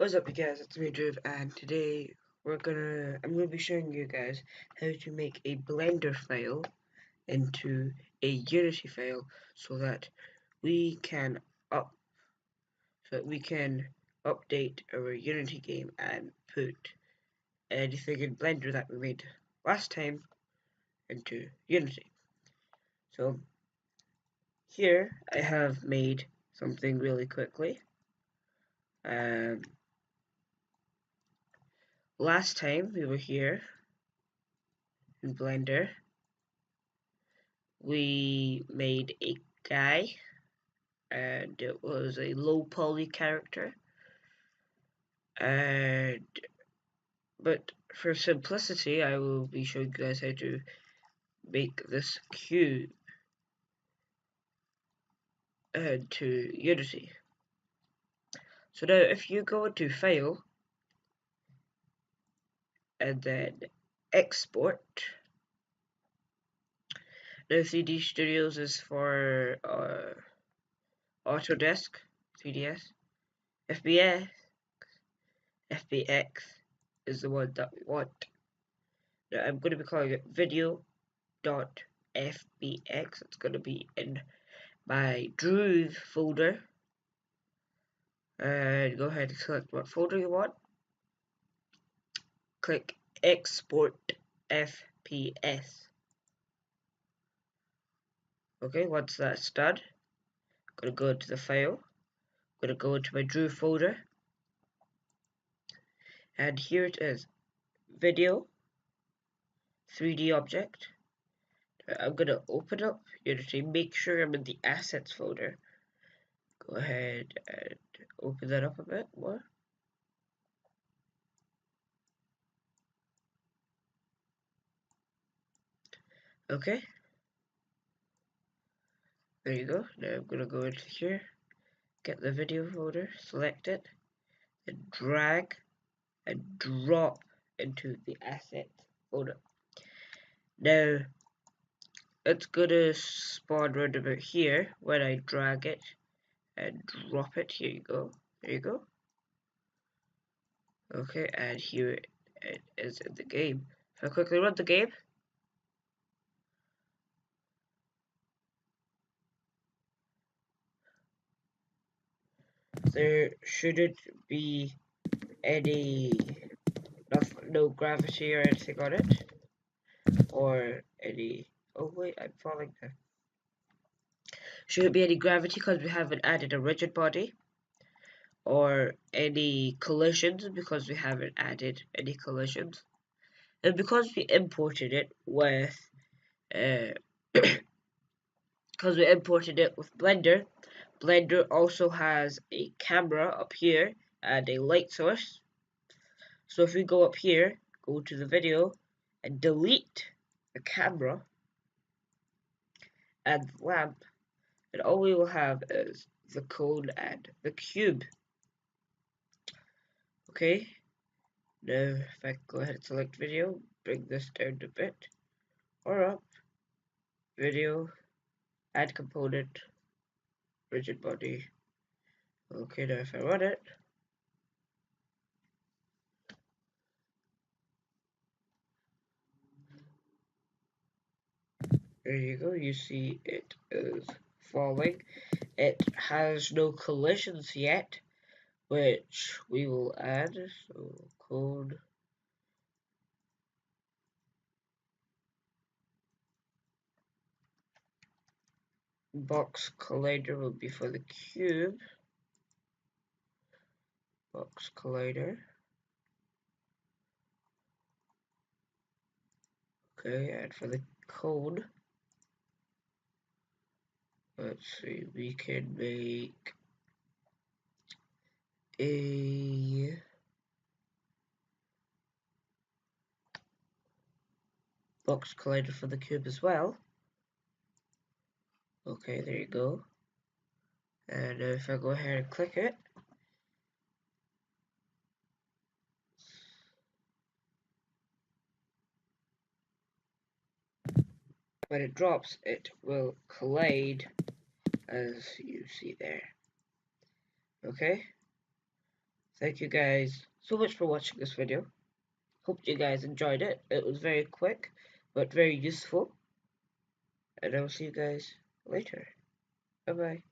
What's up, you guys? It's me, Drew, and today I'm gonna be showing you guys how to make a Blender file into a Unity file so that we can up we can update our Unity game and put anything in Blender that we made last time into Unity. So here I have made something really quickly. Last time we were here in Blender, we made a guy, and it was a low poly character. And but for simplicity, I will be showing you guys how to make this cube to Unity. So now, if you go into File and then Export, now 3D Studios is for Autodesk, 3ds, FBS, FBX is the one that we want. Now I'm going to be calling it video.fbx. It's going to be in my Druid folder, and go ahead and select what folder you want. Click Export FPS. Okay, once that's done, I'm going to go into the file. I'm going to go into my Druid folder, and here it is, video 3D object. I'm going to open up Unity, make sure I'm in the assets folder. Go ahead and open that up a bit more. Okay, there you go. Now I'm gonna go into here, get the video folder, select it, and drag and drop into the asset folder. Now it's gonna spawn right about here when I drag it and drop it. Here you go. There you go. Okay, and here it is in the game. If I quickly run the game, there shouldn't be any no gravity or anything on it, or any. Oh wait, I'm falling there. Shouldn't be any gravity because we haven't added a rigid body, or any collisions because we haven't added any collisions, and because we imported it with uh, because we imported it with Blender. Blender also has a camera up here and a light source. So if we go up here, go to the video, and delete the camera and the lamp, and all we will have is the cone and the cube. Okay, now if I go ahead and select video, bring this down a bit, or up, video, add component, rigid body. Okay, now if I run it, there you go, you see it is falling. It has no collisions yet, which we will add, so code. Box collider will be for the cube. Box collider. Okay, and for the cone, let's see, we can make a box collider for the cube as well. Okay, there you go. And if I go ahead and click it, when it drops, it will collide as you see there. Okay, Thank you guys so much for watching this video. Hope you guys enjoyed it. It was very quick, but very useful. And I will see you guys later. Bye bye.